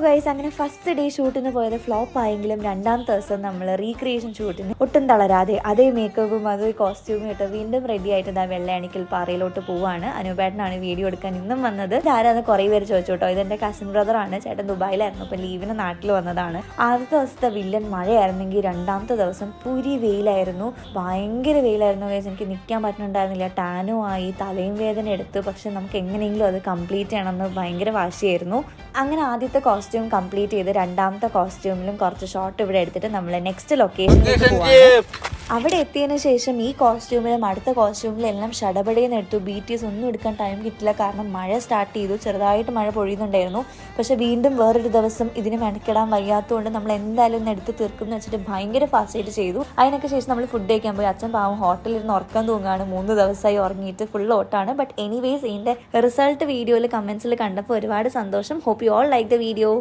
Guys, അങ്ങനെ first day ഷൂട്ടിന് പോയത് ഫ്ലോപ്പ് ആയെങ്കിലും രണ്ടാമത്തെ ദിവസം നമ്മൾ റീക്രിയേഷൻ ഷൂട്ടിന് ഒട്ടും തളരാതെ അതേ മേക്കപ്പും അതേ കോസ്റ്റ്യൂമും ഇട്ട് വീണ്ടും റെഡി ആയിട്ട് വെള്ളയാണിക്കൽ പാറയിലോട്ട് പോവാണ്. അനുപേട്ടനാണ് വീഡിയോ എടുക്കാൻ ഇന്നും വന്നത്. ഇതാരാന്ന് കുറേ പേര് ചോദിച്ചു കേട്ടോ. ഇതെന്റെ കസിൻ ബ്രദറാണ്. ചേട്ടൻ ദുബായിലായിരുന്നു, ഇപ്പം ലീവിന് നാട്ടിൽ വന്നതാണ്. ആദ്യത്തെ ദിവസത്തെ വില്ലൻ മഴയായിരുന്നെങ്കിൽ രണ്ടാമത്തെ ദിവസം പുരി വെയിലായിരുന്നു. ഭയങ്കര വെയിലായിരുന്നു ഗൈസ്. എനിക്ക് നിൽക്കാൻ പറ്റുന്നുണ്ടായിരുന്നില്ല. ടാനും ആയി, തലയും വേദന എടുത്തു. പക്ഷെ നമുക്ക് എങ്ങനെയെങ്കിലും അത് കംപ്ലീറ്റ് ചെയ്യണമെന്ന് ഭയങ്കര വാശിയായിരുന്നു. അങ്ങനെ ആദ്യത്തെ കോസ്റ്റ്യൂം കംപ്ലീറ്റ് ചെയ്ത് രണ്ടാമത്തെ കോസ്റ്റ്യൂമിലും കുറച്ച് ഷോട്ട് ഇവിടെ എടുത്തിട്ട് നമ്മൾ നെക്സ്റ്റ് ലൊക്കേഷനിലേക്ക് പോവാണ്. അവിടെ എത്തിയതിന് ശേഷം ഈ കോസ്റ്റ്യൂമിലും അടുത്ത കോസ്റ്റ്യൂമിലും എല്ലാം ഷടപടയെന്ന് എടുത്തു. BTS ഒന്നും എടുക്കാൻ ടൈം കിട്ടില്ല, കാരണം മഴ സ്റ്റാർട്ട് ചെയ്തു. ചെറുതായിട്ട് മഴ പൊഴിയുന്നുണ്ടായിരുന്നു. പക്ഷെ വീണ്ടും വേറൊരു ദിവസം ഇതിന് മെനക്കെടാൻ വയ്യാത്തതുകൊണ്ട് നമ്മൾ എന്തായാലും ഒന്ന് എടുത്ത് തീർക്കും എന്ന് വെച്ചിട്ട് ഭയങ്കര ഫാസ്റ്റായിട്ട് ചെയ്തു. അതിനൊക്കെ ശേഷം നമ്മൾ ഫുഡ് കഴിക്കാൻ പോയി. അച്ഛൻ പാവം ഹോട്ടലിൽ ഇരുന്ന് ഉറക്കം തൂങ്ങാണ്. 3 ദിവസമായി ഉറങ്ങിയിട്ട് ഫുൾ ഓട്ടാണ്. ബട്ട് എനിവേസ് ഇതിൻ്റെ റിസൾട്ട് വീഡിയോയിൽ കമൻസിൽ കണ്ടപ്പോൾ ഒരുപാട് സന്തോഷം. Hope you all like the video.